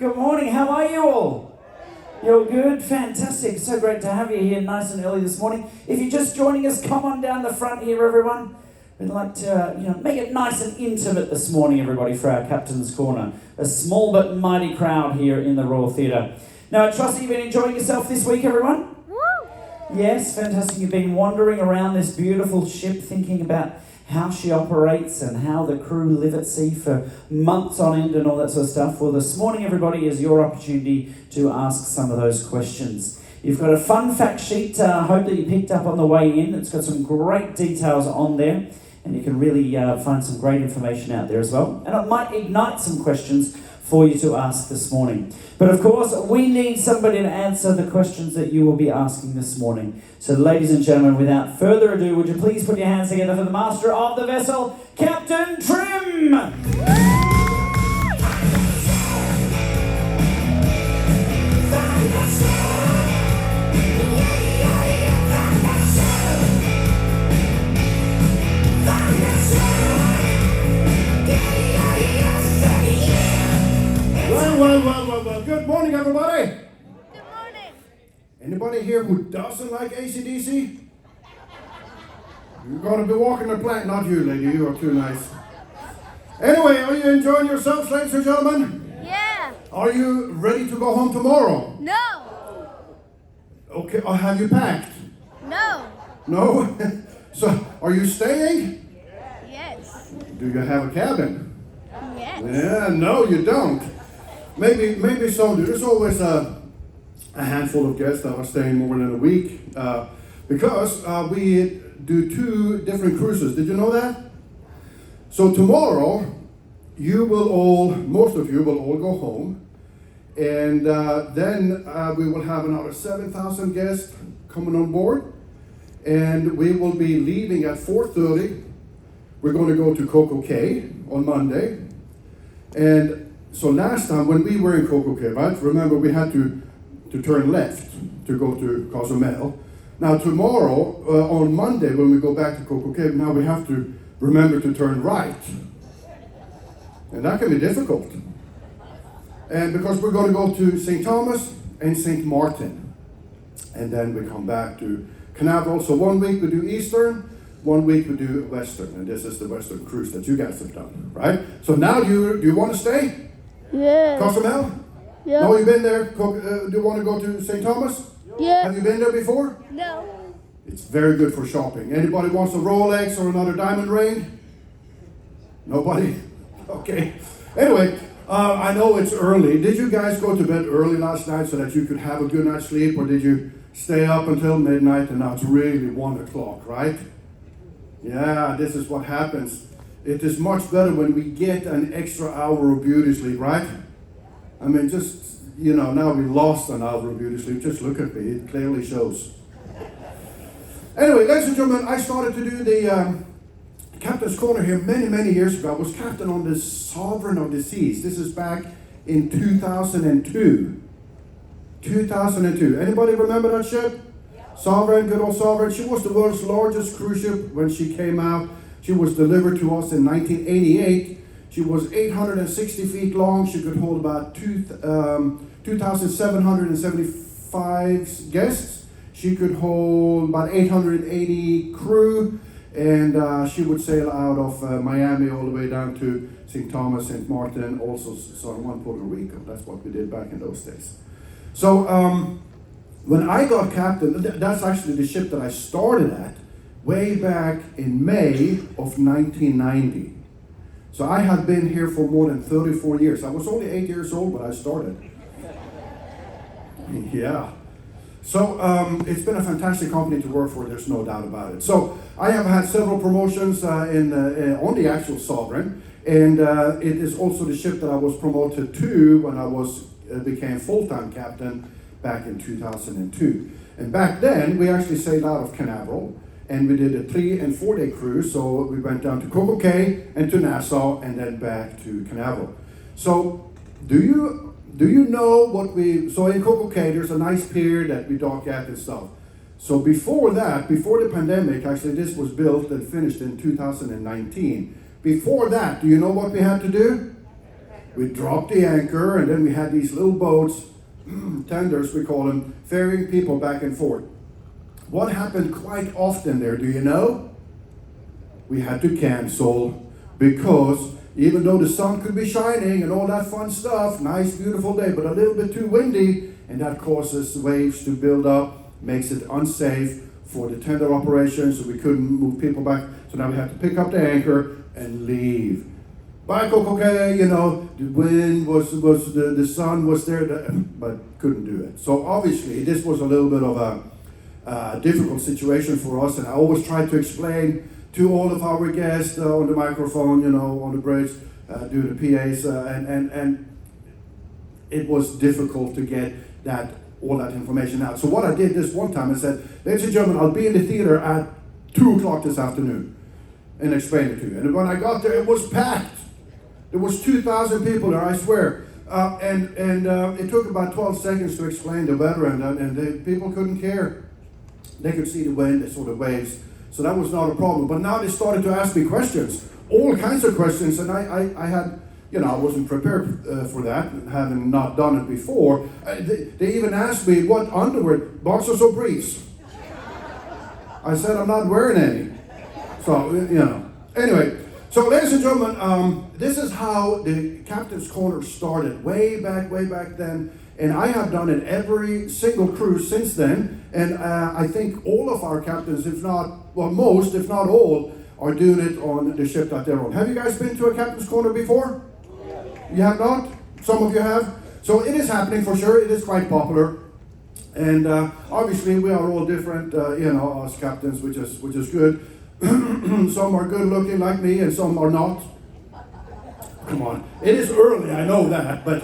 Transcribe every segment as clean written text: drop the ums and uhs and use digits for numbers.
Good morning, how are you all? You're good? Fantastic. So great to have you here nice and early this morning. If you're just joining us, come on down the front here, everyone. We'd like to make it nice and intimate this morning, everybody, for our Captain's Corner. A small but mighty crowd here in the Royal Theatre. Now, I trust you've been enjoying yourself this week, everyone? Woo! Yes, fantastic. You've been wandering around this beautiful ship thinking about how she operates and how the crew live at sea for months on end and all that sort of stuff. Well, this morning, everybody, is your opportunity to ask some of those questions. You've got a fun fact sheet, I hope that you picked up on the way in. It's got some great details on there, and you can really find some great information out there as well. And it might ignite some questions for you to ask this morning. But of course, we need somebody to answer the questions that you will be asking this morning. So ladies and gentlemen, without further ado, would you please put your hands together for the master of the vessel, Captain Trim! Well. Good morning, everybody. Good morning. Anybody here who doesn't like AC/DC? You're going to be walking the plank. Not you, lady. You are too nice. Anyway, are you enjoying yourselves, ladies and gentlemen? Yeah. Are you ready to go home tomorrow? No. Okay. Have you packed? No. No? So, are you staying? Yes. Do you have a cabin? Yes. Yeah, no, you don't. Maybe some do. There's always a handful of guests that are staying more than a week because we do 2 different cruises. Did you know that? So tomorrow, most of you will all go home, and then we will have another 7,000 guests coming on board, and we will be leaving at 4:30. We're going to go to Coco Cay on Monday, and so last time when we were in Coco Cay, right? Remember we had to turn left to go to Cozumel. Now tomorrow, on Monday, when we go back to Coco Cay, now we have to remember to turn right. And that can be difficult. And because we're going to go to St. Thomas and St. Martin. And then we come back to Canaveral. So 1 week we do Eastern, 1 week we do Western. And this is the Western cruise that you guys have done, right? So now do you want to stay? Yeah. Cozumel? Yeah. No, you've been there. Do you want to go to St. Thomas? Yeah. Have you been there before? No. It's very good for shopping. Anybody wants a Rolex or another diamond ring? Nobody? Okay. Anyway, I know it's early. Did you guys go to bed early last night so that you could have a good night's sleep, or did you stay up until midnight and now it's really 1 o'clock, right? Yeah, this is what happens. It is much better when we get an extra hour of beauty sleep, right? I mean, just, now we lost an hour of beauty sleep. Just look at me, it clearly shows. Anyway, ladies and gentlemen, I started to do the Captain's Corner here many years ago. I was captain on the Sovereign of the Seas. This is back in 2002. 2002. Anybody remember that ship? Sovereign, good old Sovereign. She was the world's largest cruise ship when she came out. She was delivered to us in 1988. She was 860 feet long. She could hold about 2,775 guests. She could hold about 880 crew. And she would sail out of Miami all the way down to St. Thomas, St. Martin, also San Juan, Puerto Rico. That's what we did back in those days. So when I got captain, that's actually the ship that I started at way back in May of 1990. So I had been here for more than 34 years. I was only 8 years old when I started. Yeah. So it's been a fantastic company to work for, there's no doubt about it. So I have had several promotions on the actual Sovereign, and it is also the ship that I was promoted to when I became full-time captain back in 2002. And back then, we actually sailed out of Canaveral, and we did a 3 and 4 day cruise. So we went down to Coco Cay and to Nassau, and then back to Canaveral. So do you know so in Coco Cay, there's a nice pier that we dock at and stuff. So before the pandemic, actually this was built and finished in 2019. Before that, do you know what we had to do? We dropped the anchor, and then we had these little boats, tenders we call them, ferrying people back and forth. What happened quite often there, do you know? We had to cancel because even though the sun could be shining and all that fun stuff, nice, beautiful day, but a little bit too windy, and that causes waves to build up, makes it unsafe for the tender operations, so we couldn't move people back. So now we had to pick up the anchor and leave. Back okay, you know, the wind was the sun was there, but couldn't do it. So obviously this was a little bit of a difficult situation for us, and I always tried to explain to all of our guests on the microphone, you know, on the bridge, do the PAs, and it was difficult to get all that information out. So what I did this one time, I said, ladies and gentlemen, I'll be in the theater at 2 o'clock this afternoon, and explain it to you. And when I got there, it was packed. There was 2,000 people there, I swear. And it took about 12 seconds to explain the weather, and people couldn't care. They could see the wind, they saw the waves, so that was not a problem. But now they started to ask me questions, all kinds of questions, and I had, you know, I wasn't prepared for that, having not done it before. They even asked me what underwear, boxers or briefs. I said I'm not wearing any. So, you know. Anyway, so ladies and gentlemen, this is how the Captain's Corner started, way back then. And I have done it every single cruise since then. And I think all of our captains, if not, well, most, if not all, are doing it on the ship that they're on. Have you guys been to a Captain's Corner before? You have not? Some of you have? So it is happening for sure. It is quite popular. And obviously we are all different, you know, as captains, which is good. Some are good looking like me and some are not. Come on. It is early, I know that, but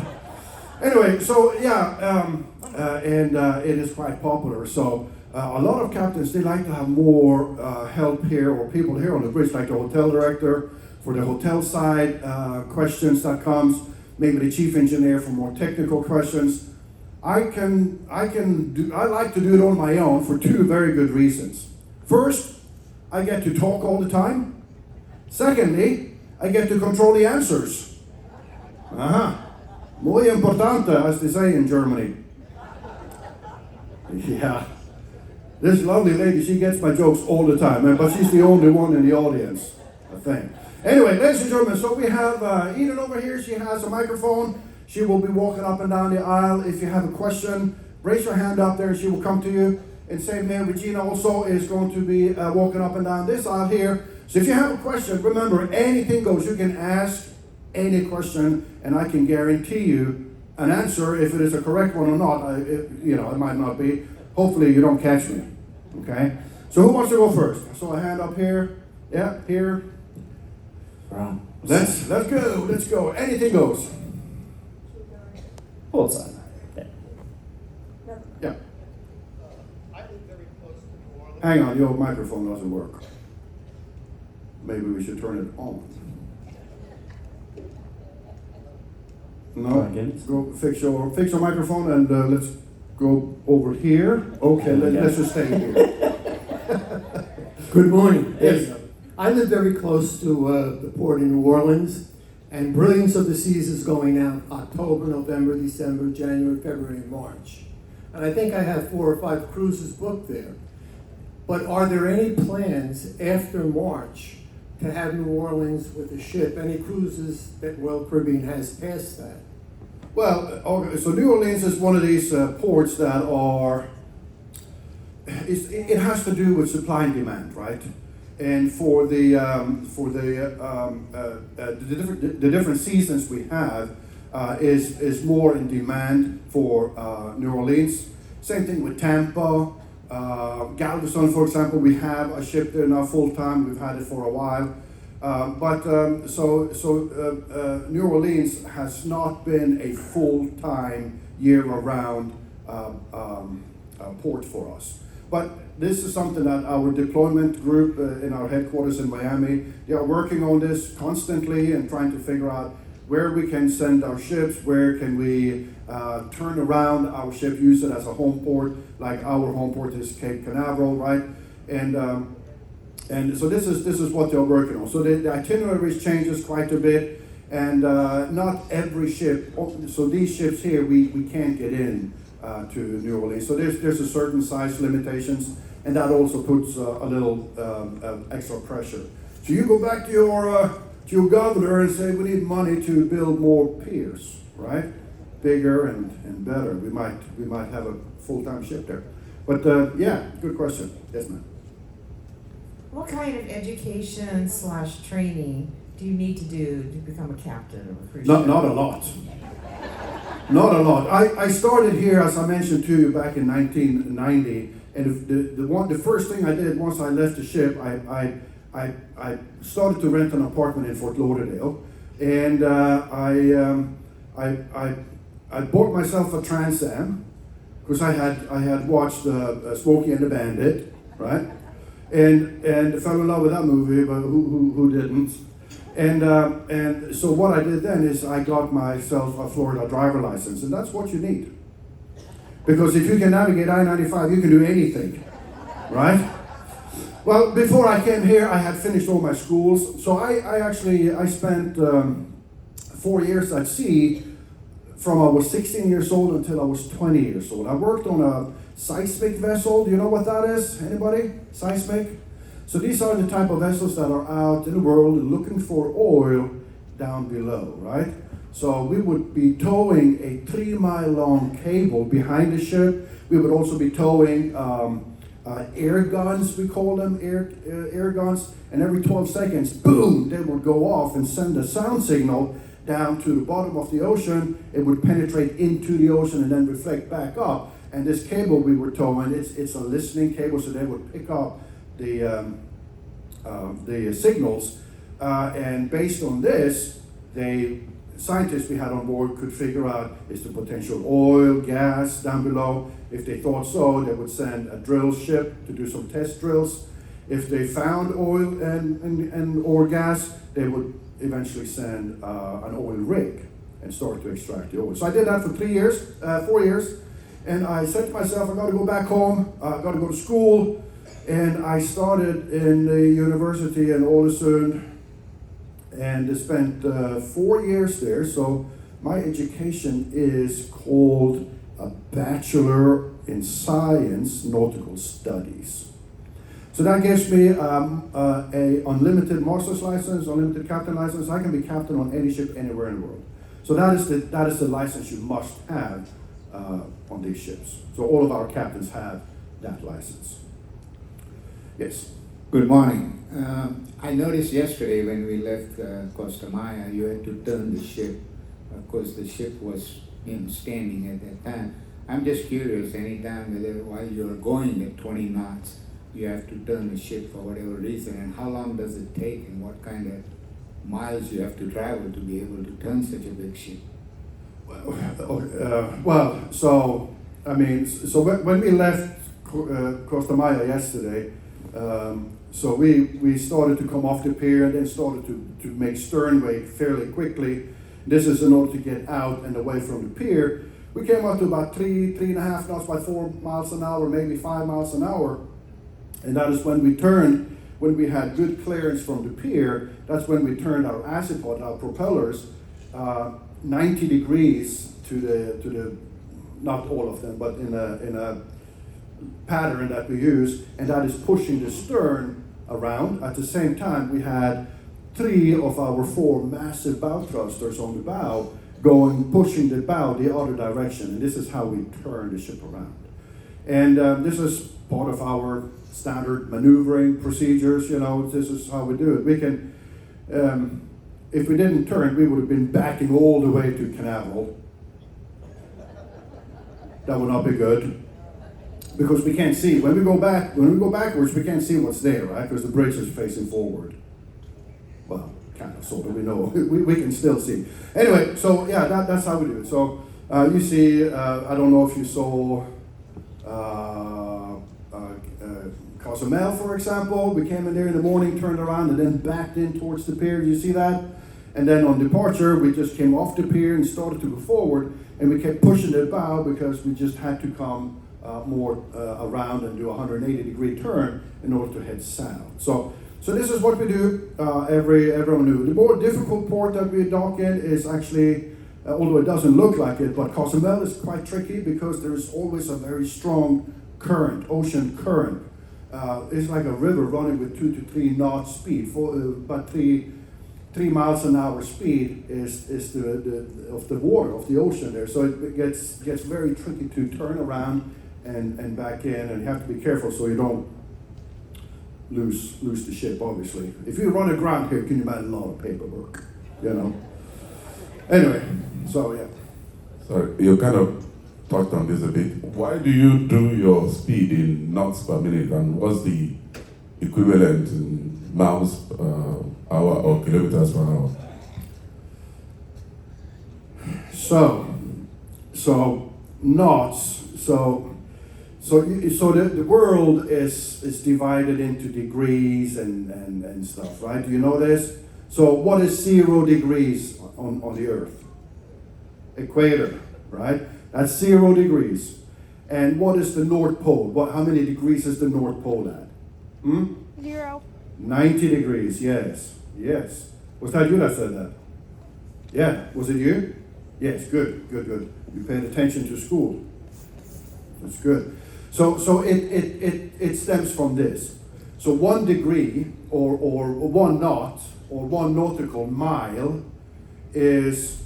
anyway, so yeah, it is quite popular. So a lot of captains, they like to have more help here, or people here on the bridge, like the hotel director for the hotel side questions that comes, maybe the chief engineer for more technical questions. I like to do it on my own for 2 very good reasons. First, I get to talk all the time. Secondly, I get to control the answers. Muy importante, as they say in Germany. Yeah. This lovely lady, she gets my jokes all the time, but she's the only one in the audience, I think. Anyway, ladies and gentlemen, so we have Eden over here. She has a microphone. She will be walking up and down the aisle. If you have a question, raise your hand up there. She will come to you. And same here, Regina also is going to be walking up and down this aisle here. So if you have a question, remember, anything goes. You can ask any question, and I can guarantee you an answer if it is a correct one or not. It might not be. Hopefully you don't catch me. Okay? So who wants to go first? I saw a hand up here. Yeah, here. Right. Let's go. Anything goes. Hold side. Yeah. Hang on, your microphone doesn't work. Maybe we should turn it on. No, go fix your microphone and let's go over here. Okay, let's just stay here. Good morning. Yes. I live very close to the port in New Orleans, and Brilliance of the Seas is going out October, November, December, January, February, and March. And I think I have 4 or 5 cruises booked there. But are there any plans after March to have New Orleans with a ship? Any cruises that Royal Caribbean has past that? Well, okay, so New Orleans is one of these ports that are, it has to do with supply and demand, right? And for the different seasons we have is more in demand for New Orleans. Same thing with Tampa, Galveston, for example. We have a ship there now full time. We've had it for a while, New Orleans has not been a full time year-round port for us. But this is something that our deployment group in our headquarters in Miami, they are working on this constantly and trying to figure out where we can send our ships, where can we turn around our ship, use it as a home port, like our home port is Cape Canaveral, right? And so this is what they're working on. So the itineraries changes quite a bit, And not every ship, so these ships here, we can't get in to New Orleans. So there's a certain size limitations, and that also puts a little extra pressure. So you go back to your governor and say, we need money to build more piers, right? Bigger and better. We might have a full-time ship there. But yeah, good question. Yes, ma'am. What kind of education / training do you need to do to become a captain of a cruise ship? Not a lot. Not a lot. I started here, as I mentioned to you, back in 1990, and the first thing I did once I left the ship, I started to rent an apartment in Fort Lauderdale, and I bought myself a Trans Am because I had watched Smokey and the Bandit, right? And fell in love with that movie, but who didn't? And so what I did then is I got myself a Florida driver license, and that's what you need. Because if you can navigate I-95, you can do anything, right? Well, before I came here, I had finished all my schools, so I spent 4 years at sea from I was 16 years old until I was 20 years old. I worked on a seismic vessel. Do you know what that is? Anybody? Seismic? So these are the type of vessels that are out in the world looking for oil down below, right? So we would be towing a 3-mile long cable behind the ship. We would also be towing air guns, we call them, air guns. And every 12 seconds, boom, they would go off and send a sound signal down to the bottom of the ocean. It would penetrate into the ocean and then reflect back up. And this cable we were towing, it's a listening cable, so they would pick up the signals, and based on this, scientists we had on board could figure out is the potential oil, gas down below. If they thought so, they would send a drill ship to do some test drills. If they found oil and or gas, they would eventually send an oil rig and start to extract the oil. So I did that for 4 years, and I said to myself, I got to go back home, I got to go to school. And I started in the university in Ålesund and spent 4 years there. So my education is called a Bachelor in Science Nautical Studies. So that gives me a unlimited master's license, unlimited captain license. I can be captain on any ship anywhere in the world. So that is the license you must have on these ships. So all of our captains have that license. Yes. Good morning. I noticed yesterday when we left Costa Maya, you had to turn the ship. Of course, the ship was standing at that time. I'm just curious, anytime while you're going at 20 knots, you have to turn the ship for whatever reason, and how long does it take, and what kind of miles you have to travel to be able to turn such a big ship? So when we left Costa Maya yesterday, so we started to come off the pier and then started to make stern wake fairly quickly. This is in order to get out and away from the pier. We came up to about 3.5 knots by 4 miles an hour, maybe 5 miles an hour. And that is when we turned, when we had good clearance from the pier, that's when we turned our azipod, our propellers, 90 degrees to the, not all of them, but in a pattern that we use, and that is pushing the stern around. At the same time, we had 3 of our 4 massive bow thrusters on the bow pushing the bow the other direction, and this is how we turn the ship around. And this is part of our standard maneuvering procedures, this is how we do it. We can, if we didn't turn, we would have been backing all the way to Canaveral. That would not be good, because we can't see. When we go backwards, we can't see what's there, right? Because the bridge is facing forward. Well, kind of, sort of, we know, we can still see. Anyway, so yeah, that's how we do it. So you see, I don't know if you saw Cozumel, for example. We came in there in the morning, turned around, and then backed in towards the pier. You see that? And then on departure, we just came off the pier and started to go forward, and we kept pushing the bow because we just had to come more around and do a 180-degree turn in order to head south. So So this is what we do everyone knew. The more difficult port that we dock in is actually, although it doesn't look like it, but Cozumel is quite tricky because there is always a very strong current, ocean current. It's like a river running with 2 to 3 knots speed, about 3 miles an hour speed is of the water, of the ocean there. So it gets very tricky to turn around and back in, and you have to be careful so you don't lose the ship, obviously. If you run aground here, can you imagine a lot of paperwork, you know? Anyway, so yeah. So you kind of touched on this a bit. Why do you do your speed in knots per minute, and what's the equivalent in miles per hour or kilometers per hour? So knots. So the world is divided into degrees and stuff, right? Do you know this? So what is 0 degrees on the Earth? Equator, right? That's 0 degrees. And what is the North Pole? How many degrees is the North Pole at? 0. 90 degrees, yes. Was that you that said that? Yeah, was it you? Yes, good. You paid attention to school. That's good. So it stems from this. So 1 degree or 1 knot or 1 nautical mile is,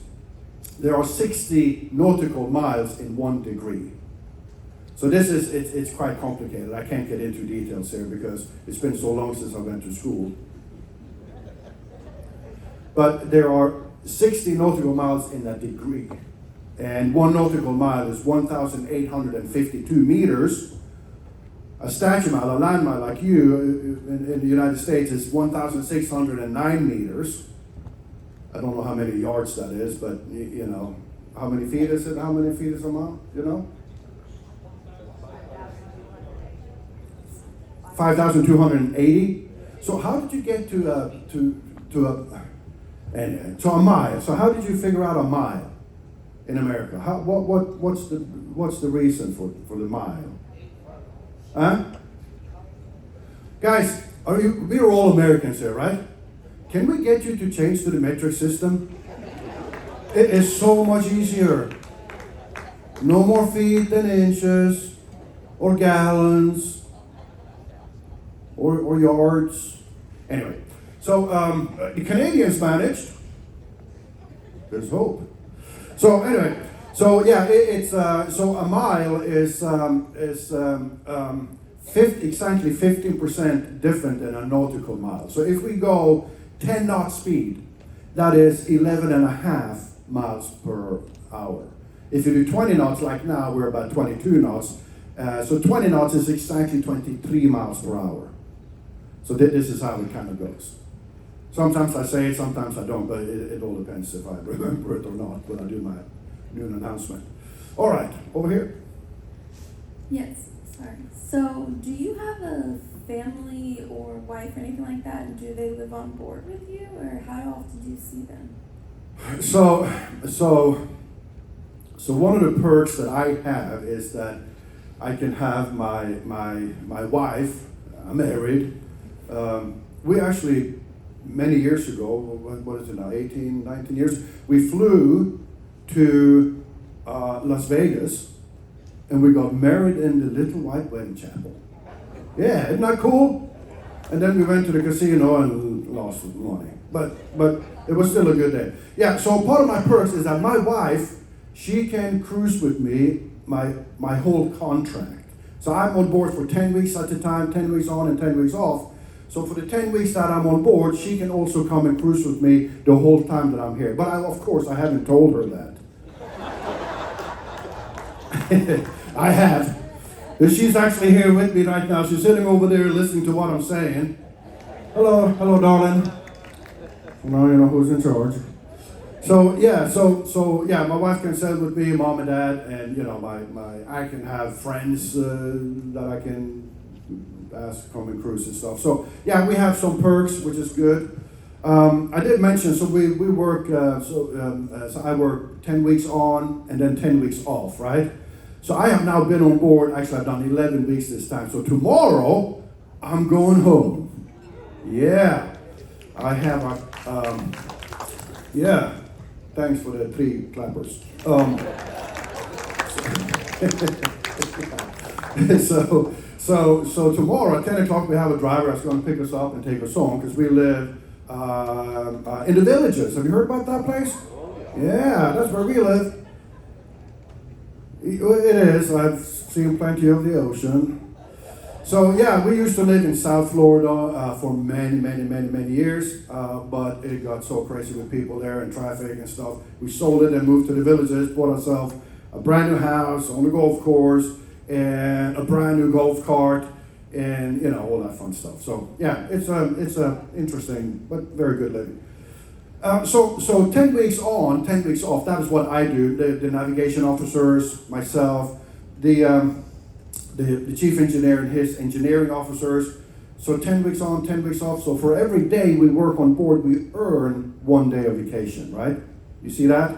there are 60 nautical miles in 1 degree. So it's quite complicated. I can't get into details here because it's been so long since I went to school. But there are 60 nautical miles in a degree. And 1 nautical mile is 1,852 meters. A statute mile, a land mile like you in the United States is 1,609 meters. I don't know how many yards that is, but you know, how many feet is it? How many feet is a mile? You know? 5,280. So how did you get to a mile? So how did you figure out a mile in America? What's the reason for the mile? Huh? Guys, we're all Americans here, right? Can we get you to change to the metric system? It is so much easier. No more feet than inches, or gallons, or yards. Anyway, so the Canadians managed. There's hope. So anyway, so yeah, so a mile is exactly 15% different than a nautical mile. So if we go 10 knot speed, that is 11 and a half miles per hour. If you do 20 knots, like now, we're about 22 knots. So 20 knots is exactly 23 miles per hour. So this is how it kind of goes. Sometimes I say it, sometimes I don't, but it all depends if I remember it or not when I do my noon announcement. All right, over here. Yes, sorry. So, do you have a family or wife or anything like that? And do they live on board with you, or how often do you see them? So one of the perks that I have is that I can have my wife. I'm married. We actually, many years ago, what is it now, 18, 19 years, we flew to Las Vegas, and we got married in the Little White Wedding Chapel. Yeah, isn't that cool? And then we went to the casino and lost money. But it was still a good day. Yeah, so part of my perks is that my wife, she can cruise with me my whole contract. So I'm on board for 10 weeks at a time, 10 weeks on and 10 weeks off. So for the 10 weeks that I'm on board, she can also come and cruise with me the whole time that I'm here. But of course, I haven't told her that. I have. She's actually here with me right now. She's sitting over there listening to what I'm saying. Hello, darling. Now you know who's in charge. So yeah, my wife can sail with me, mom and dad, and you know, I can have friends that I can ask to come and cruise and stuff. So yeah, we have some perks, which is good. I did mention, so we work, so I work 10 weeks on and then 10 weeks off, right? So I have now been on board, actually I've done 11 weeks this time. So tomorrow, I'm going home. Yeah, I have a, yeah, thanks for the 3 clappers. So tomorrow at 10 o'clock we have a driver that's going to pick us up and take us home because we live in the Villages. Have you heard about that place? Yeah, that's where we live. It is. I've seen plenty of the ocean. So yeah, we used to live in South Florida for many years, but it got so crazy with people there and traffic and stuff. We sold it and moved to the Villages, bought ourselves a brand new house on the golf course and a brand new golf cart and all that fun stuff. So yeah, it's a interesting but very good living. So 10 weeks on, 10 weeks off, that is what I do. The navigation officers, myself, the chief engineer and his engineering officers. So 10 weeks on, 10 weeks off. So for every day we work on board, we earn 1 day of vacation, right? You see that?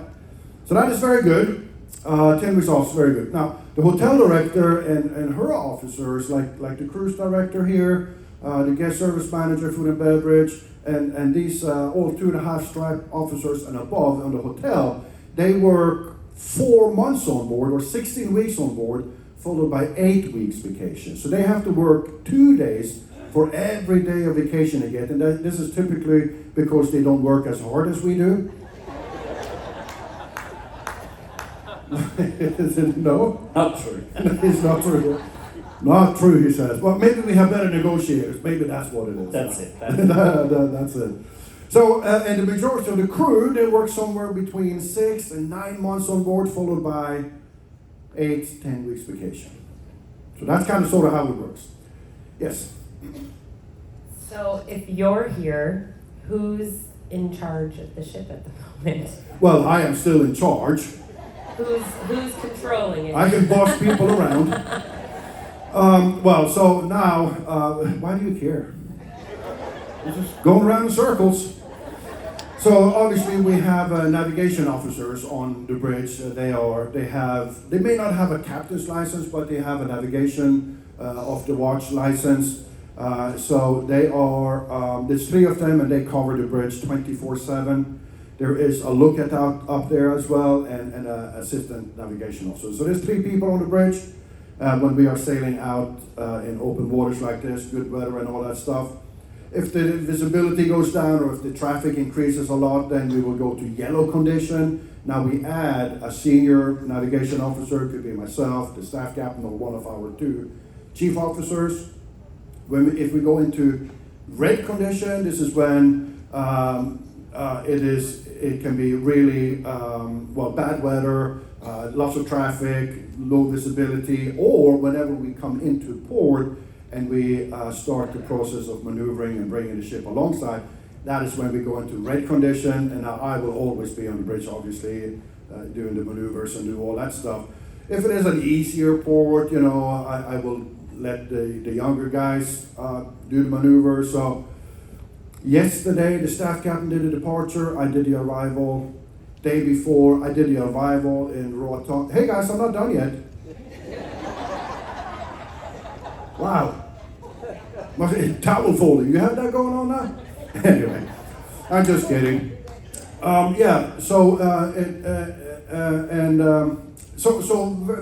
So that is very good. 10 weeks off is very good. Now, the hotel director and her officers, like the cruise director here, the guest service manager, food and beverage, and these all 2.5 stripe officers and above on the hotel, they work 4 months on board or 16 weeks on board, followed by 8 weeks vacation. So they have to work 2 days for every day of vacation they get, and this is typically because they don't work as hard as we do. No? Not true. It's not true. Not true, he says. Well, maybe we have better negotiators. Maybe that's what it is. That's it. That's it. So, and the majority of the crew, they work somewhere between 6 and 9 months on board, followed by 8 to 10 weeks vacation. So that's kind of sort of how it works. Yes? So if you're here, who's in charge of the ship at the moment? Well, I am still in charge. Who's controlling it? I can boss people around. Well, so now, why do you care? You're just going around in circles. So obviously we have navigation officers on the bridge. They may not have a captain's license, but they have a navigation off the watch license. So they are, there's 3 of them and they cover the bridge 24/7. There is a lookout up there as well and an assistant navigation officer. So there's 3 people on the bridge when we are sailing out in open waters like this, good weather and all that stuff. If the visibility goes down or if the traffic increases a lot, then we will go to yellow condition. Now we add a senior navigation officer, could be myself, the staff captain, or one of our 2 chief officers. If we go into red condition, this is when it can be really bad weather, lots of traffic, low visibility, or whenever we come into port and we start the process of maneuvering and bringing the ship alongside, that is when we go into red condition, and I will always be on the bridge, obviously, doing the maneuvers and do all that stuff. If it is an easier port, I will let the younger guys do the maneuver. So yesterday, the staff captain did the departure, I did the arrival. Day before, I did the arrival in Roatan. Hey guys, I'm not done yet. Wow. Towel folding, you have that going on now? Anyway, I'm just kidding. So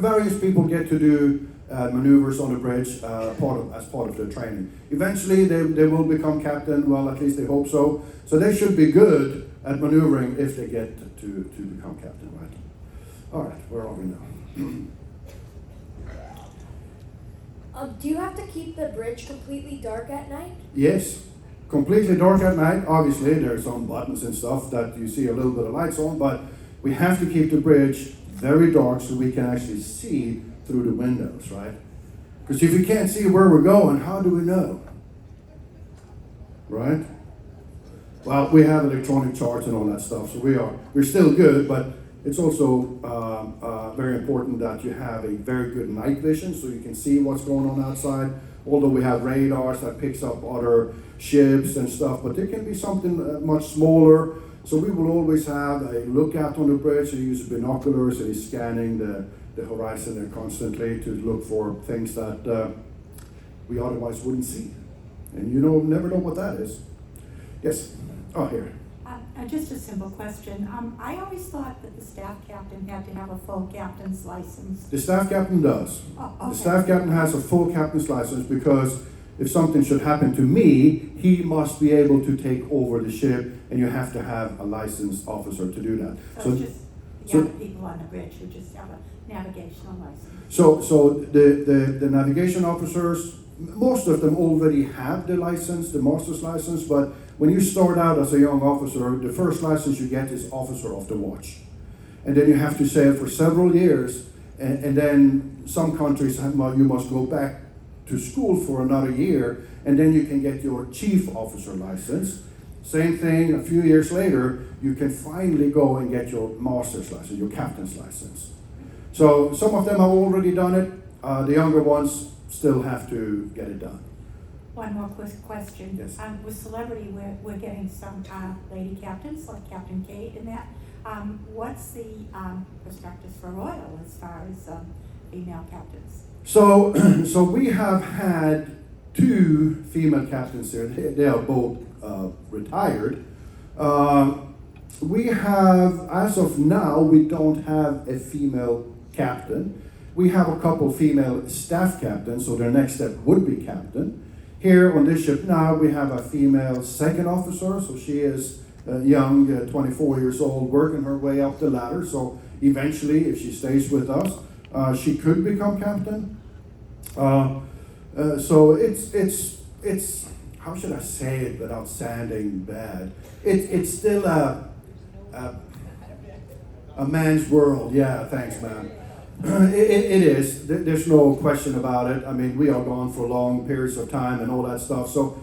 various people get to do maneuvers on the bridge as part of their training. Eventually, they will become captain. Well, at least they hope so. So they should be good at maneuvering if they get to become captain, right? All right, where are we now? Do you have to keep the bridge completely dark at night? Yes, completely dark at night. Obviously, there are some buttons and stuff that you see a little bit of lights on, but we have to keep the bridge very dark so we can actually see through the windows, right? Because if we can't see where we're going, how do we know? Right? Well, we have electronic charts and all that stuff, so we're still good, but it's also very important that you have a very good night vision so you can see what's going on outside. Although we have radars that picks up other ships and stuff, but there can be something much smaller. So we will always have a lookout on the bridge. You use binoculars and he's scanning the horizon there constantly to look for things that we otherwise wouldn't see. And you never know what that is. Yes. Oh, here. Just a simple question. I always thought that the staff captain had to have a full captain's license. The staff captain does. Oh, okay. The staff captain has a full captain's license because if something should happen to me, he must be able to take over the ship, and you have to have a licensed officer to do that. So it's just the other people on the bridge who just have a navigational license. So the navigation officers, most of them already have the license, the master's license, but when you start out as a young officer, the first license you get is officer of the watch. And then you have to sail for several years, and then some countries have, well, you must go back to school for another year, and then you can get your chief officer license. Same thing, a few years later, you can finally go and get your master's license, your captain's license. So some of them have already done it. The younger ones still have to get it done. One more quick question. Yes. With celebrity, we're getting some lady captains, like Captain Kate and that. What's the prospectus for Royal as far as female captains? So we have had 2 female captains here. They are both retired. We have, as of now, we don't have a female captain. We have a couple female staff captains, so their next step would be captain. Here on this ship now, we have a female second officer, so she is young, 24 years old, working her way up the ladder. So eventually, if she stays with us, she could become captain. So it's how should I say it without sounding bad? It's still a man's world. Yeah, thanks, man. It is. There's no question about it. I mean, we are gone for long periods of time and all that stuff. So,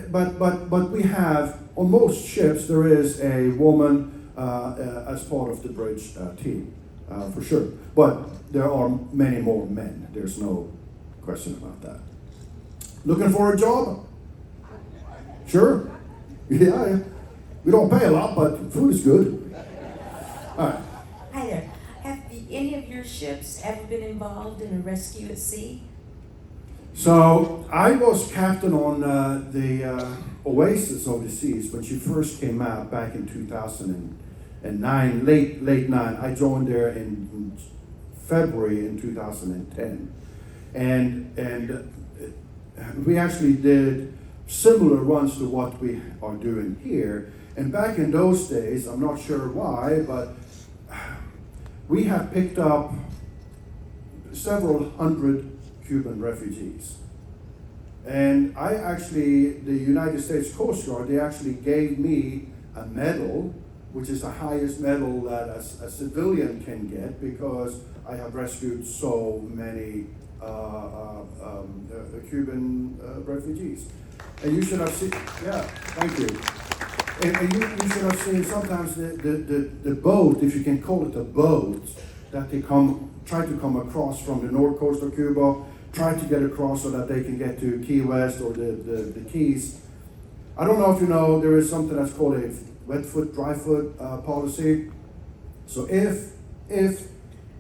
but we have on most ships there is a woman as part of the bridge team, for sure. But there are many more men. There's no question about that. Looking for a job? Sure. Yeah. We don't pay a lot, but food is good. All right. Hi there. Have any of your ships ever been involved in a rescue at sea? So I was captain on the Oasis of the Seas when she first came out back in 2009, late 9. I joined there in February in 2010, and we actually did similar runs to what we are doing here. And back in those days, I'm not sure why, but we have picked up several hundred Cuban refugees. And the United States Coast Guard, they actually gave me a medal, which is the highest medal that a civilian can get, because I have rescued so many Cuban refugees. And you should have seen, yeah, thank you. And you should have seen sometimes the boat, if you can call it a boat, that they try to come across from the north coast of Cuba, try to get across so that they can get to Key West or the Keys. I don't know if you know, there is something that's called a wet foot, dry foot policy. So if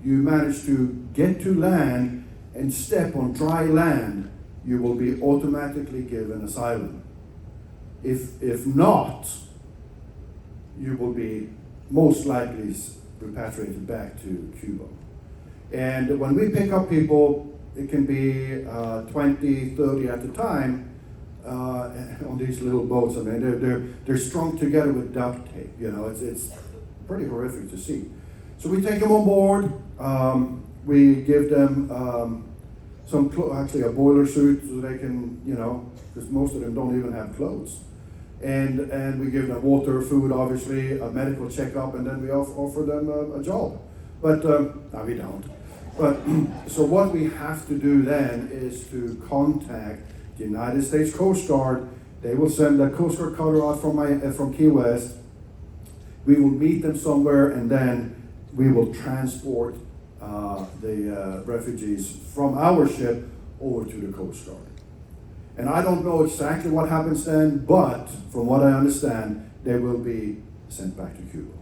you manage to get to land and step on dry land, you will be automatically given asylum. If not, you will be most likely repatriated back to Cuba. And when we pick up people, it can be 20, 30 at a time on these little boats. I mean, they're strung together with duct tape. You know, it's pretty horrific to see. So we take them on board. We give them actually a boiler suit so they can, you know, because most of them don't even have clothes. And we give them water, food, obviously, a medical checkup, and then we offer them a job. But, no, we don't. But, so what we have to do then is to contact the United States Coast Guard. They will send a Coast Guard cutter out from Key West. We will meet them somewhere, and then we will transport the refugees from our ship over to the Coast Guard. And I don't know exactly what happens then, but from what I understand, they will be sent back to Cuba.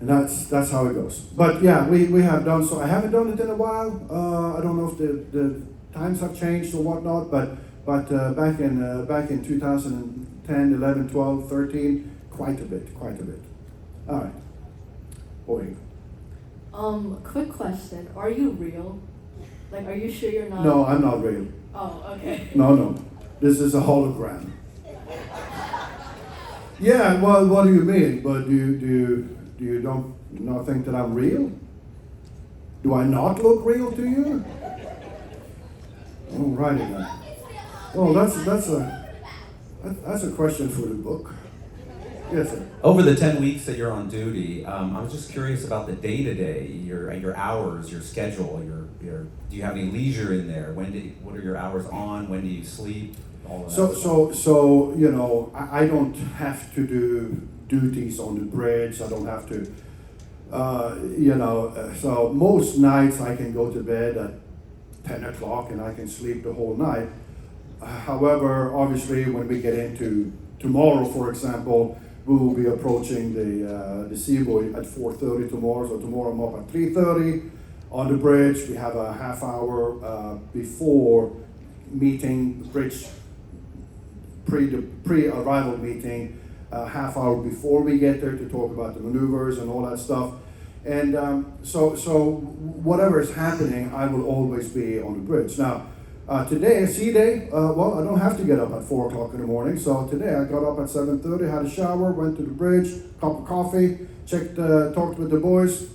And that's how it goes. But yeah, we have done so. I haven't done it in a while. I don't know if times have changed or whatnot, but back in 2010, 11, 12, 13, quite a bit. All right. Boy. Quick question. Are you real? Like, are you sure you're not? No, I'm not real. Oh, okay. No. This is a hologram. Yeah, well, what do you mean? But do you don't not think that I'm real? Do I not look real to you? Oh, righty then. Well, that's a question for the book. Yes, sir. Over the 10 weeks that you're on duty, I was just curious about the day-to-day, your hours, your schedule, your do you have any leisure in there? What are your hours on? When do you sleep? All of that. So you know, I don't have to do duties on the bridge. I don't have to, so most nights I can go to bed at 10 o'clock and I can sleep the whole night. However, obviously, when we get into tomorrow, for example, we will be approaching the Seaboy at 4:30 tomorrow. So tomorrow I'm up at 3:30 on the bridge. We have a half hour before meeting, the bridge pre-arrival meeting, a half hour before we get there to talk about the maneuvers and all that stuff. And so whatever is happening, I will always be on the bridge. Now, today, sea day, well, I don't have to get up at 4 o'clock in the morning. So today I got up at 7:30, had a shower, went to the bridge, cup of coffee, talked with the boys,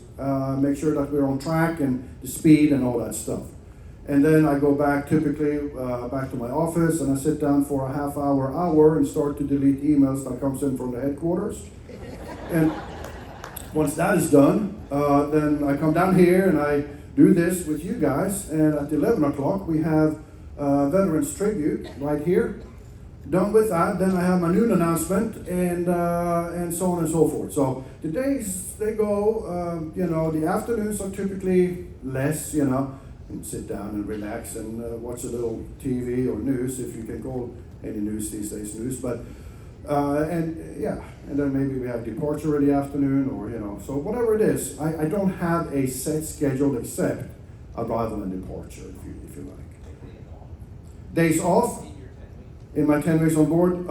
make sure that we're on track and the speed and all that stuff. And then I go back typically back to my office and I sit down for a half hour and start to delete emails that comes in from the headquarters. And once that is done, then I come down here and I do this with you guys. And at 11 o'clock we have Veterans Tribute right here. Done with that, then I have my noon announcement and so on and so forth. So the days they go, the afternoons are typically less, and sit down and relax and watch a little TV or news, if you can call any news these days news. But and then maybe we have departure in the afternoon, or so whatever it is. I don't have a set schedule except arrival and departure, if you like. Days off in my 10 weeks on board?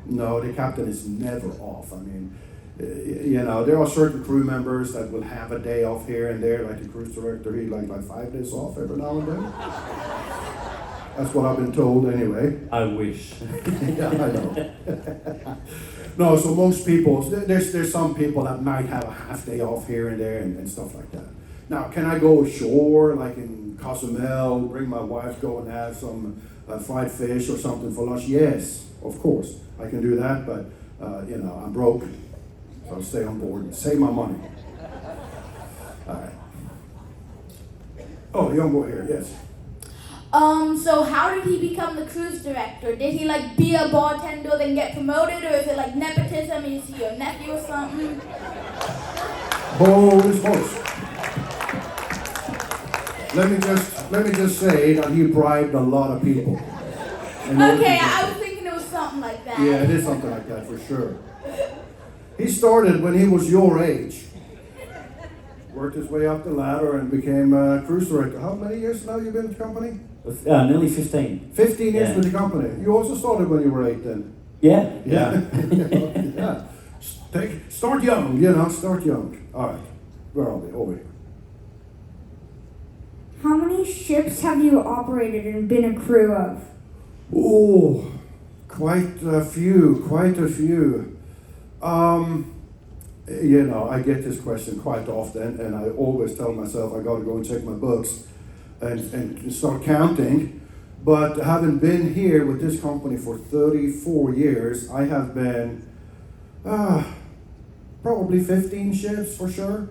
No, the captain is never off. I mean, there are certain crew members that will have a day off here and there, like the cruise director, he like 5 days off every now and then. That's what I've been told anyway. I wish. Yeah, I know. No, so most people, there's some people that might have a half day off here and there and stuff like that. Now, can I go ashore, like in Cozumel, bring my wife, go and have some fried fish or something for lunch? Yes, of course, I can do that, but I'm broke. So I'll stay on board and save my money. All right. Oh, the young boy here, yes. So how did he become the cruise director? Did he be a bartender then get promoted, or is it nepotism? Is he your nephew or something? Holy smokes. Let me just say that he bribed a lot of people. Okay, I was thinking it was something like that. Yeah, it is something like that for sure. He started when he was your age. Worked his way up the ladder and became a cruise director. How many years now you been with the company? Nearly 15. 15 years with the company. You also started when you were 8 then? Yeah. Yeah. Start young, start young. All right. Where are we? Over here. How many ships have you operated and been a crew of? Oh, quite a few. I get this question quite often, and I always tell myself I got to go and check my books and start counting. But having been here with this company for 34 years, I have been probably 15 ships for sure,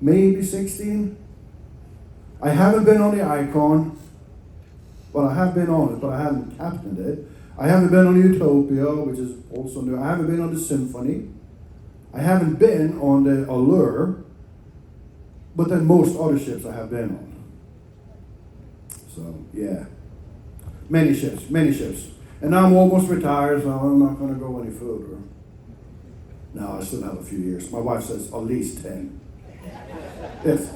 maybe 16. I haven't been on the Icon, but I have been on it, but I haven't captained it. I haven't been on Utopia, which is also new. I haven't been on the Symphony. I haven't been on the Allure, but then most other ships I have been on. So, yeah. Many ships. And now I'm almost retired, so I'm not going to go any further. No, I still have a few years. My wife says at least 10. Yes.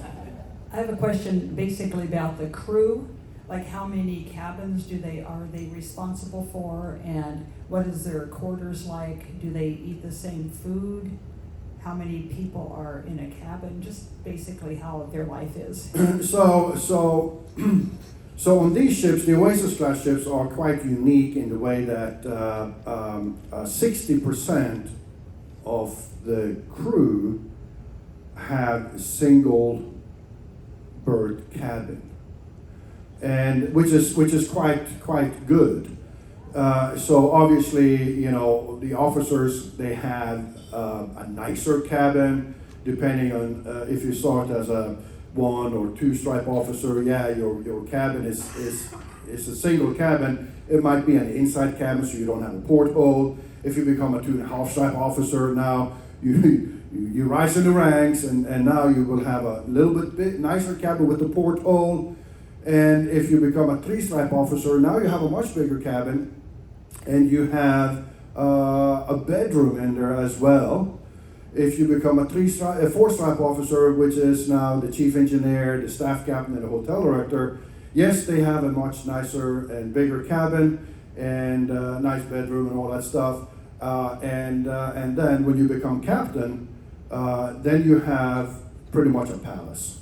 I have a question basically about the crew. Like how many cabins are they responsible for, and what is their quarters like? Do they eat the same food? How many people are in a cabin? Just basically how their life is. So on these ships, the Oasis class ships are quite unique in the way that 60% of the crew have single berth cabin, and which is quite good. So obviously, the officers, they have a nicer cabin, depending on if you start as a 1 or 2 stripe officer. Yeah, your cabin is a single cabin. It might be an inside cabin, so you don't have a porthole. If you become a 2.5 stripe officer, now you rise in the ranks, and now you will have a little bit nicer cabin with the porthole. And if you become a 3 stripe officer, now you have a much bigger cabin, and you have a bedroom in there as well. If you become a 4 stripe officer, which is now the chief engineer, the staff captain, and the hotel director, yes, they have a much nicer and bigger cabin and nice bedroom and all that stuff. And then when you become captain, then you have pretty much a palace.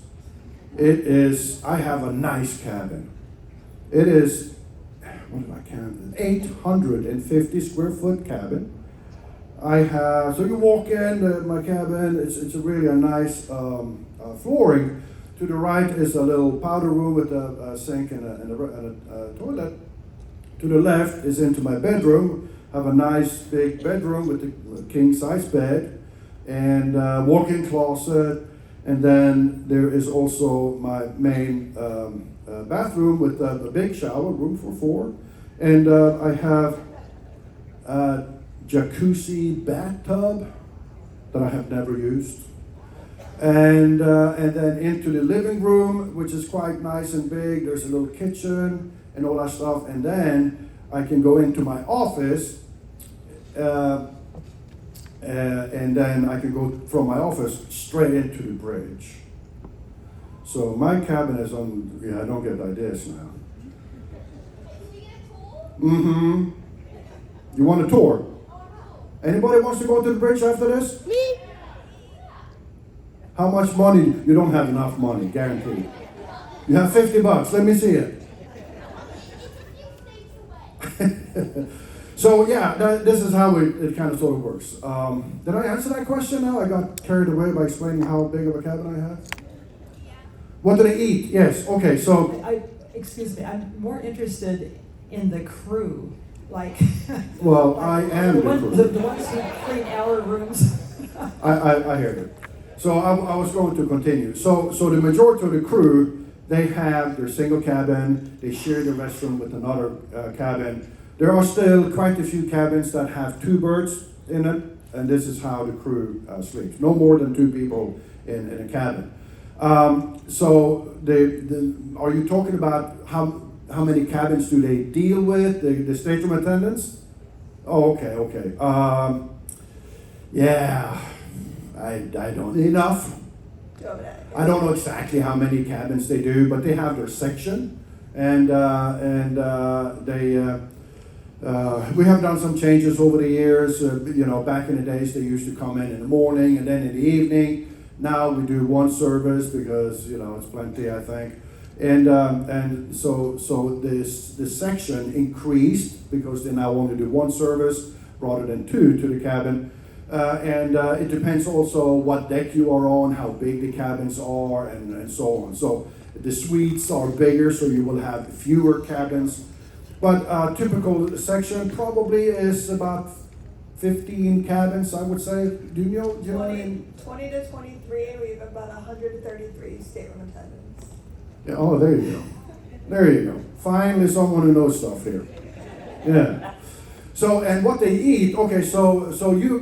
I have a nice cabin. It is, what did I count? 850 square foot cabin. So you walk in my cabin, it's really a nice flooring. To the right is a little powder room with a sink and a toilet. To the left is into my bedroom. I have a nice big bedroom with a king size bed and walk-in closet. And then there is also my main bathroom with a big shower, room for 4. And I have a jacuzzi bathtub that I have never used. And then into the living room, which is quite nice and big. There's a little kitchen and all that stuff. And then I can go into my office, and then I can go from my office straight into the bridge. So my cabin is on, I don't get ideas now. Mm-hmm. You want a tour? Anybody wants to go to the bridge after this? Me. How much money? You don't have enough money, guaranteed. You have $50. Let me see it. So yeah, this is how it kind of sort of works. Did I answer that question now? I got carried away by explaining how big of a cabin I have. What do they eat? Yes. Okay. So. Excuse me. I'm more interested in the crew. Like. Well, I am the crew. The ones who clean our rooms. I hear you. So I was going to continue. So the majority of the crew, they have their single cabin. They share the restroom with another cabin. There are still quite a few cabins that have 2 berths in it, and this is how the crew sleeps. No more than 2 people in a cabin. So are you talking about how many cabins do they deal with, the stateroom attendants? Oh, okay. Yeah, I don't enough. I don't know exactly how many cabins they do, but they have their section, and we have done some changes over the years. Back in the days, they used to come in the morning and then in the evening. Now we do one service because it's plenty, I think. And so this section increased because they now only do one service rather than 2 to the cabin. And it depends also what deck you are on, how big the cabins are, and so on. So the suites are bigger, so you will have fewer cabins. But a typical section probably is about 15 cabins, I would say. Do you know what I mean? 20 to 23, we have about 133 stateroom attendants. Yeah, oh, there you go. There you go. Finally someone who knows stuff here. Yeah. So, and what they eat, okay,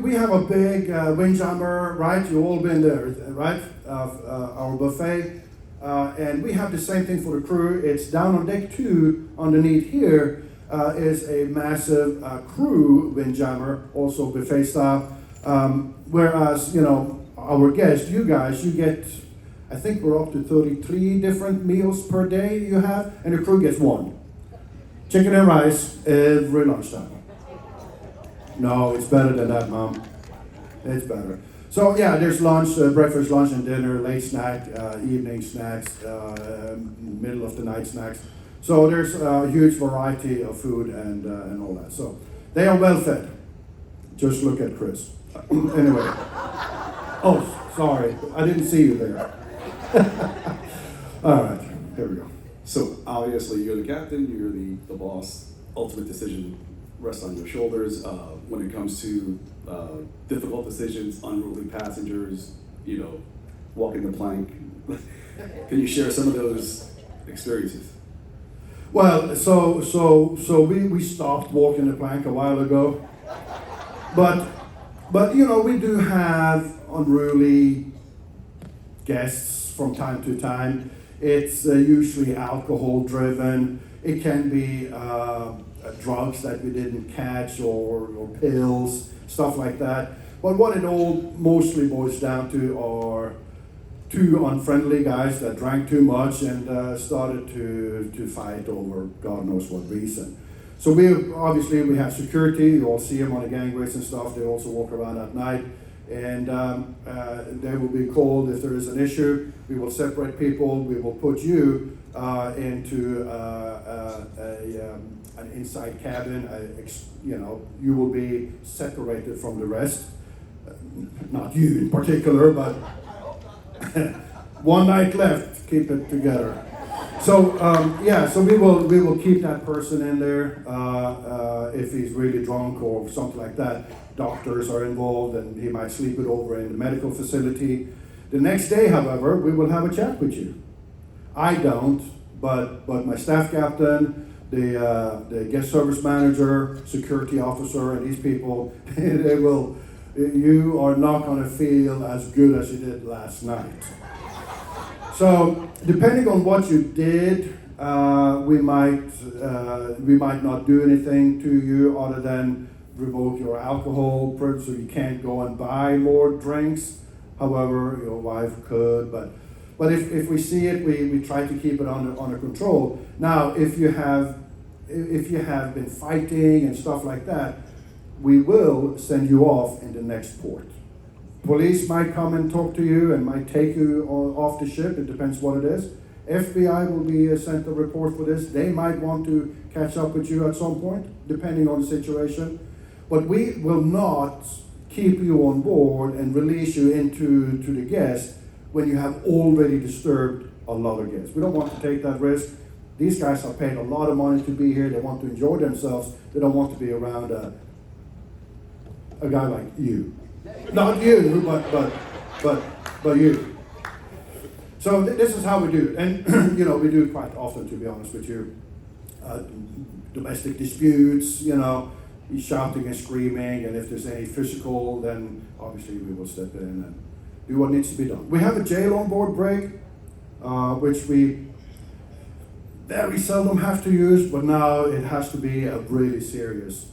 we have a big windjammer, right? You've all been there, right? Our buffet. And we have the same thing for the crew. It's down on deck 2, underneath here, is a massive crew windjammer, also buffet style. Whereas, our guests, you guys, you get I think we're up to 33 different meals per day you have, and the crew gets one. Chicken and rice every lunchtime. No, it's better than that, Mom. It's better. So yeah, there's lunch, breakfast, lunch, and dinner, late snack, evening snacks, middle of the night snacks. So there's a huge variety of food and all that. So they are well fed. Just look at Chris. Anyway. Oh, sorry, I didn't see you there. All right, here we go. So obviously you're the captain, you're the boss. Ultimate decision rests on your shoulders. When it comes to difficult decisions, unruly passengers, walking the plank. Can you share some of those experiences? Well, so we stopped walking the plank a while ago, but we do have unruly guests from time to time. It's usually alcohol driven. It can be drugs that we didn't catch or pills, stuff like that. But what it all mostly boils down to are two unfriendly guys that drank too much and started to fight over God knows what reason. So we have security. You all see them on the gangways and stuff. They also walk around at night. And they will be called if there is an issue. We will separate people. We will put you into an inside cabin. You will be separated from the rest. Not you in particular, but one night left. Keep it together. So so we will keep that person in there if he's really drunk or something like that. Doctors are involved, and he might sleep it over in the medical facility. The next day, however, we will have a chat with you. I don't, but my staff captain, the guest service manager, security officer, and these people, you are not going to feel as good as you did last night. So, depending on what you did, we might not do anything to you other than revoke your alcohol, so you can't go and buy more drinks. However, your wife could, but if we see it, we try to keep it under control. Now, if you have been fighting and stuff like that, we will send you off in the next port. Police might come and talk to you and might take you off the ship. It depends what it is. FBI will be sent a report for this. They might want to catch up with you at some point, depending on the situation. But we will not keep you on board and release you into the guests when you have already disturbed a lot of guests. We don't want to take that risk. These guys are paid a lot of money to be here. They want to enjoy themselves. They don't want to be around a guy like you. Not you, but you. So this is how we do it. And, we do it quite often, to be honest with you. Domestic disputes, he's shouting and screaming, and if there's any physical, then obviously we will step in and do what needs to be done. We have a jail on board break, which we very seldom have to use, but now it has to be a really serious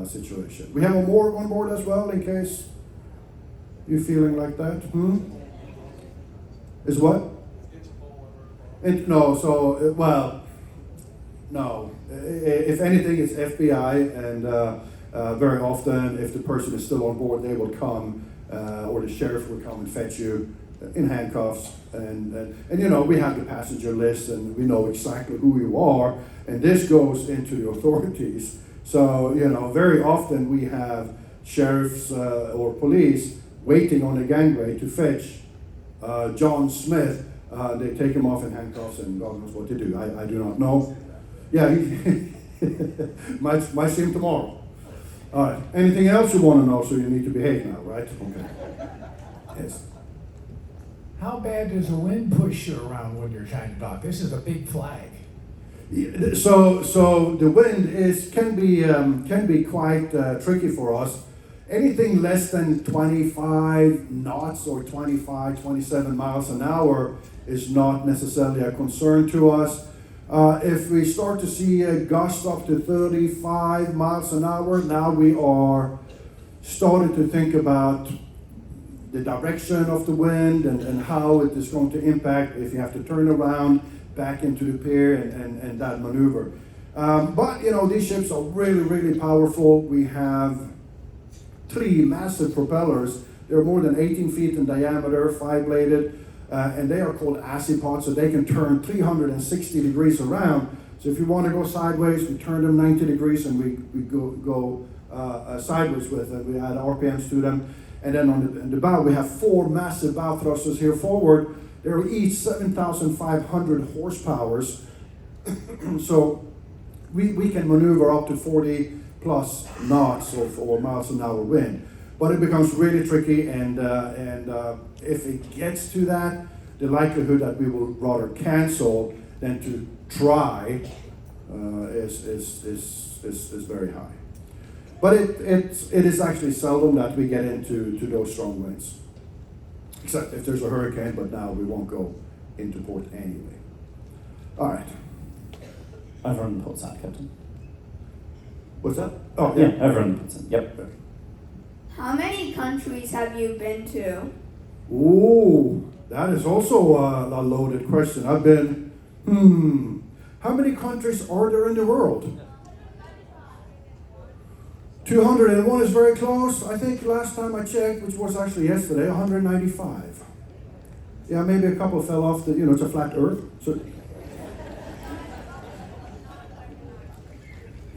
situation. We have a morgue on board as well, in case you're feeling like that. Is what? No. If anything, it's FBI, and very often, if the person is still on board, they will come, or the sheriff will come and fetch you in handcuffs. And we have the passenger list, and we know exactly who you are, and this goes into the authorities. So, very often we have sheriffs or police waiting on the gangway to fetch John Smith. They take him off in handcuffs, and God knows what to do. I do not know. Yeah, he might see him tomorrow. All right. Anything else you want to know? So you need to behave now, right? Okay. Yes. How bad does the wind push you around when you're trying to dock? This is a big flag. Yeah, so the wind can be quite tricky for us. Anything less than 25 knots or 25, 27 miles an hour is not necessarily a concern to us. If we start to see a gust up to 35 miles an hour, now we are starting to think about the direction of the wind and how it is going to impact if you have to turn around back into the pier and that maneuver. But these ships are really, really powerful. We have 3 massive propellers. They're more than 18 feet in diameter, 5-bladed, and they are called azipods, so they can turn 360 degrees around. So if you want to go sideways, we turn them 90 degrees and we go sideways with them. We add RPMs to them. And then on the bow, we have 4 massive bow thrusters here forward. They're each 7,500 horsepower. So we can maneuver up to 40 plus knots or miles an hour wind. But it becomes really tricky, and if it gets to that, the likelihood that we will rather cancel than to try is very high. But it is actually seldom that we get into those strong winds, except if there's a hurricane. But now we won't go into port anyway. All right. Over on the port side, Captain. What's that? Oh, yeah, over on the port side. Yep. How many countries have you been to? Ooh, that is also a loaded question. I've been, how many countries are there in the world? 201 is very close. I think last time I checked, which was actually yesterday, 195. Yeah, maybe a couple fell off it's a flat earth. So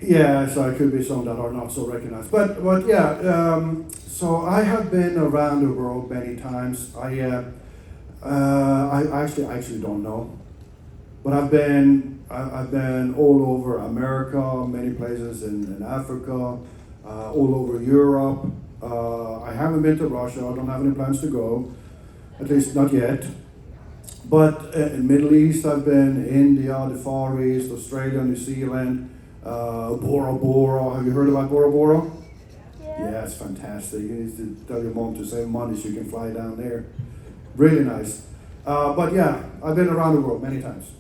yeah, so it could be some that are not so recognized. But yeah, so I have been around the world many times. I actually don't know. But I've been all over America, many places in Africa, all over Europe. I haven't been to Russia. I don't have any plans to go, at least not yet. But in Middle East, I've been India, the Far East, Australia, New Zealand, Bora Bora. Have you heard about Bora Bora? Yeah, it's fantastic. You need to tell your mom to save money so you can fly down there. Really nice. But yeah, I've been around the world many times.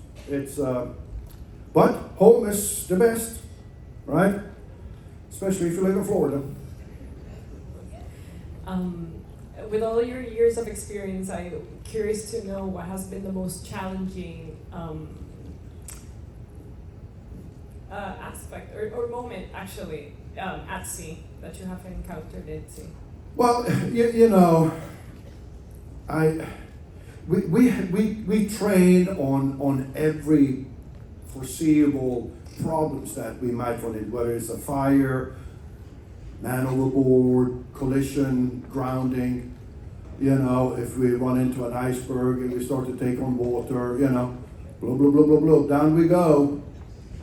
But home is the best, right? Especially if you live in Florida. With all your years of experience, I'm curious to know what has been the most challenging aspect or moment, actually, at sea that you have encountered at sea. Well, we train on every foreseeable problems that we might run into, whether it's a fire, man overboard, collision, grounding, if we run into an iceberg and we start to take on water, blah, blah, blah, blah, blah, down we go.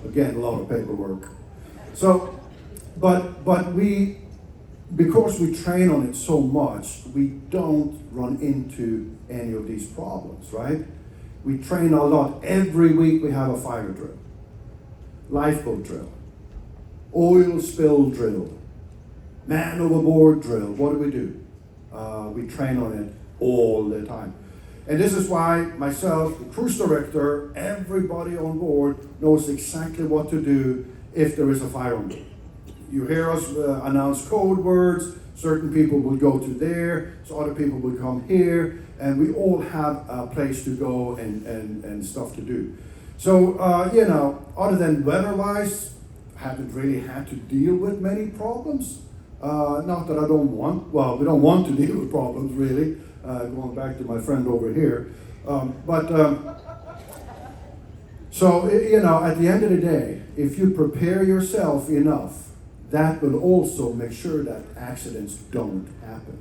Again, a lot of paperwork. So, but because we train on it so much, we don't run into any of these problems, right? We train a lot. Every week we have a fire drill, lifeboat drill, oil spill drill, man overboard drill. What do? We train on it all the time. And this is why myself, the cruise director, everybody on board knows exactly what to do if there is a fire on board. You hear us announce code words, certain people will go to there, so other people will come here, and we all have a place to go and stuff to do. So, other than weather-wise, haven't really had to deal with many problems. Not that I don't want, we don't want to deal with problems really, going back to my friend over here. So, at the end of the day, if you prepare yourself enough, that will also make sure that accidents don't happen.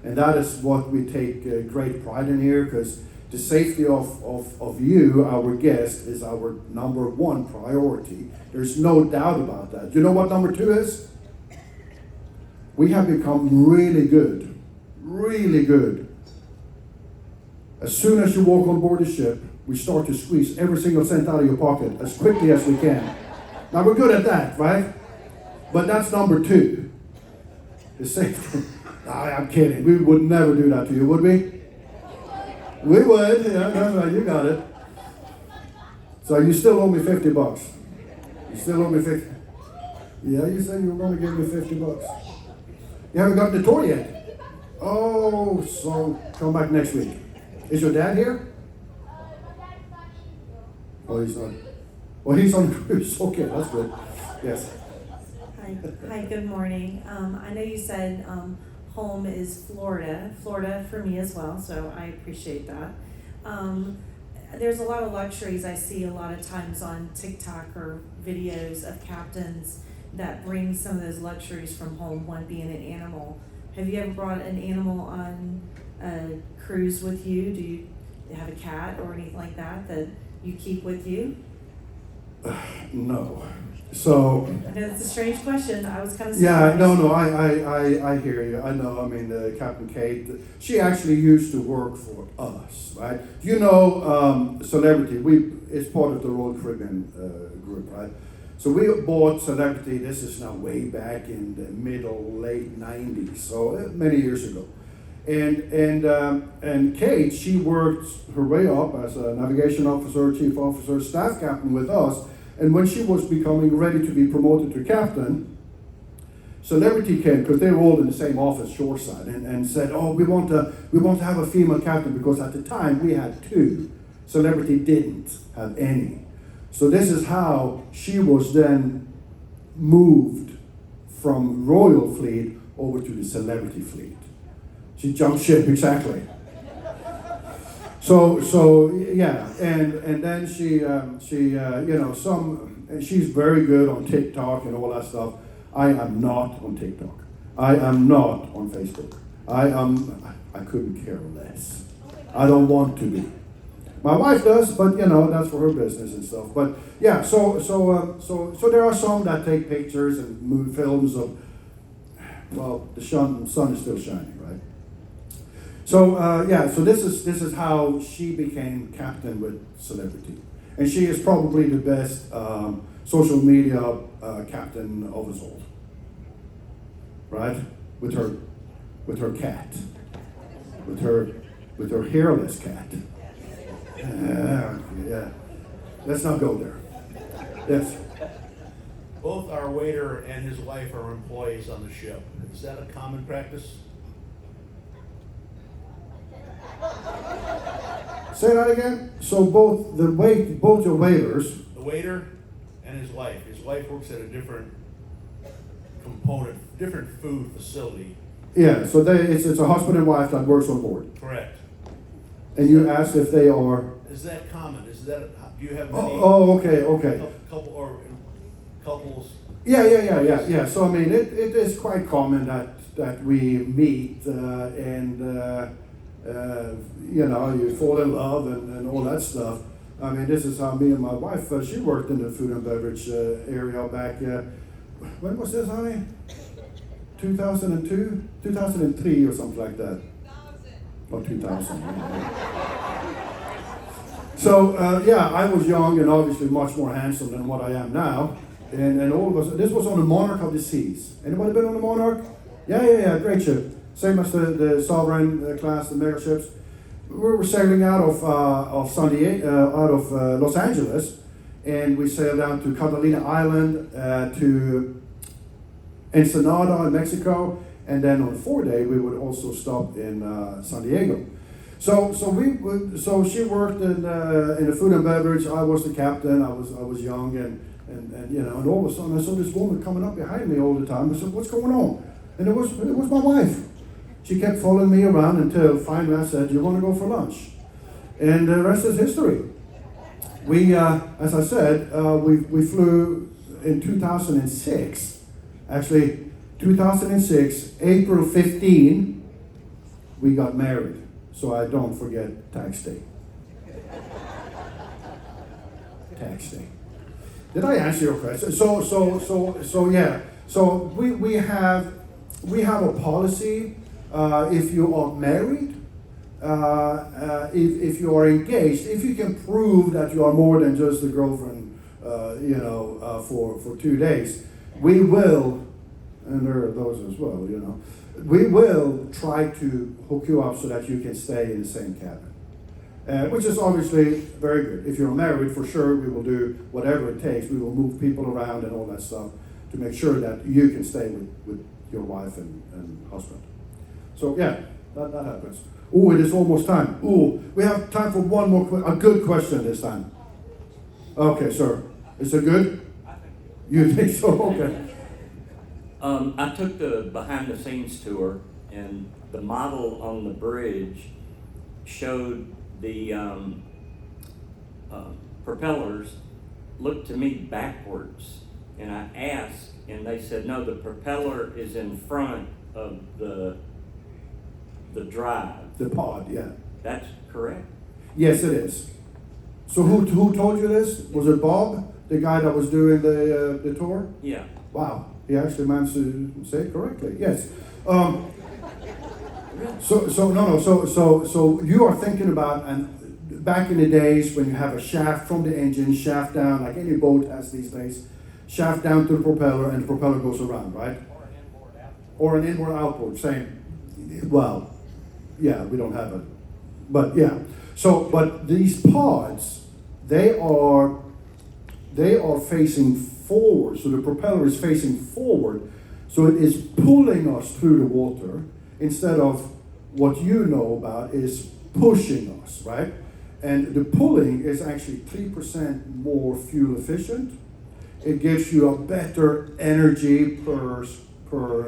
And that is what we take great pride in here, because the safety of you, our guest, is our number one priority. There's no doubt about that. You know what number 2 is? We have become really good. Really good. As soon as you walk on board the ship, we start to squeeze every single cent out of your pocket as quickly as we can. Now we're good at that, right? But that's number 2. The safety. I'm kidding. We would never do that to you, would we? We would. Yeah, that's right. You got it. So you still owe me $50. You still owe me 50. Yeah, you said you were going to give me $50. You haven't gotten the tour yet. Oh, so come back next week. Is your dad here? Oh, he's not. Well, he's on the cruise. Okay, that's good. Yes. Hi, good morning. I know you said home is Florida. Florida for me as well, so I appreciate that. There's a lot of luxuries I see a lot of times on TikTok or videos of captains that bring some of those luxuries from home, one being an animal. Have you ever brought an animal on a cruise with you? Do you have a cat or anything like that that you keep with you? No. So. I know that's a strange question. I was kind of surprised. Yeah, no, I hear you. I know. I mean, Captain Kate, she actually used to work for us, right? You know, Celebrity. It's part of the Royal Caribbean group, right? So we bought Celebrity. This is now way back in the late '90s, so many years ago. And Kate, she worked her way up as a navigation officer, chief officer, staff captain with us. And when she was becoming ready to be promoted to captain, Celebrity came, because they were all in the same office, shoreside, and said, "Oh, we want to have a female captain," because at the time we had 2. Celebrity didn't have any. So this is how she was then moved from Royal Fleet over to the Celebrity Fleet. She jumped ship, exactly. So yeah, and then she she's very good on TikTok and all that stuff. I am not on TikTok. I am not on Facebook. I couldn't care less. I don't want to be. My wife does, but that's for her business and stuff. But yeah, so there are some that take pictures and move films of. Well, the sun is still shining, right? So so this is how she became captain with Celebrity, and she is probably the best social media captain of us all, right? With her cat, with her hairless cat. Yeah, let's not go there. Yes. Both our waiter and his wife are employees on the ship. Is that a common practice? Say that again. So both your waiters. The waiter and his wife. His wife works at a different component, different food facility. Yeah. So it's a husband and wife that works on board. Correct. And you asked if they are. Is that common? Do you have many? Okay. Couples. Yeah. So I mean, it is quite common that we meet you fall in love and all that stuff. I mean, this is how me and my wife, she worked in the food and beverage area back, when was this, honey? 2002? 2003 or something like that. Or 2000. So, I was young and obviously much more handsome than what I am now. And all of us, this was on the Monarch of the Seas. Anybody been on the Monarch? Yeah, great ship. Same as the Sovereign class, the mega ships. We were sailing out of San Diego, out of Los Angeles, and we sailed down to Catalina Island, to Ensenada in Mexico, and then on a 4-day we would also stop in San Diego. So she worked in the food and beverage. I was the captain. I was young, and all of a sudden I saw this woman coming up behind me all the time. I said, "What's going on?" And it was my wife. She kept following me around until finally I said, "You want to go for lunch?" And the rest is history. We, as I said, we flew in 2006. Actually, 2006, April 15, we got married. So I don't forget tax day. Tax day. Did I answer your question? So yeah. So we have a policy. If you are married, if you are engaged, if you can prove that you are more than just a girlfriend, for 2 days, we will, and there are those as well, we will try to hook you up so that you can stay in the same cabin, which is obviously very good. If you're married, for sure, we will do whatever it takes. We will move people around and all that stuff to make sure that you can stay with your wife and husband. So yeah, That happens. Oh, it is almost time. Oh, we have time for one more a good question this time. Okay, sir. Is it good? You think so? Okay. I took the behind the scenes tour, and the model on the bridge showed the propellers looked to me backwards. And I asked, and they said, no, the propeller is in front of the drive. The pod, yeah. That's correct? Yes, it is. So who told you this? Was it Bob, the guy that was doing the tour? Yeah. Wow, he actually managed to say it correctly. Yes. So you are thinking about, and back in the days when you have a shaft from the engine, shaft down, like any boat has these days, shaft down to the propeller, and the propeller goes around, right? Or an inward outboard, same. Well, yeah, we don't have it, but yeah. So, but these pods, they are facing forward. So the propeller is facing forward. So it is pulling us through the water instead of what you know about is pushing us, right? And the pulling is actually 3% more fuel efficient. It gives you a better energy per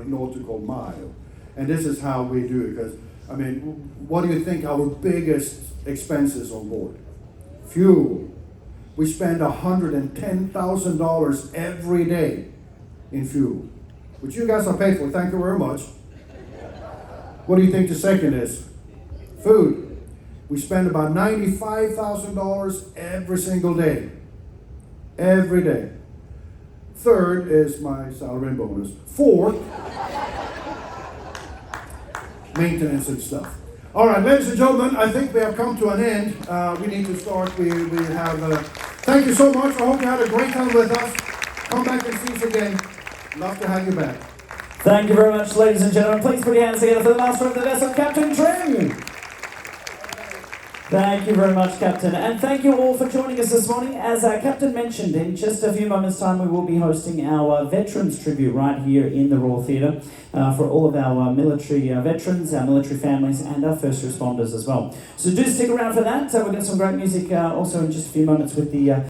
nautical mile. And this is how we do it. Because, I mean, what do you think our biggest expenses on board? Fuel. We spend $110,000 every day in fuel, which you guys are paid for. Thank you very much. What do you think the second is? Food. We spend about $95,000 every single day. Every day. Third is my salary and bonus. Fourth, maintenance and stuff. All right, ladies and gentlemen, I think we have come to an end. We need to start. We have. Thank you so much. I hope you had a great time with us. Come back and see us again. Love to have you back. Thank you very much, ladies and gentlemen. Please put your hands together for the master of the vessel, Captain Trim. Thank you very much, Captain. And thank you all for joining us this morning. As Captain mentioned, in just a few moments' time, we will be hosting our Veterans Tribute right here in the Royal Theatre for all of our military veterans, our military families, and our first responders as well. So do stick around for that. We've got some great music also in just a few moments with the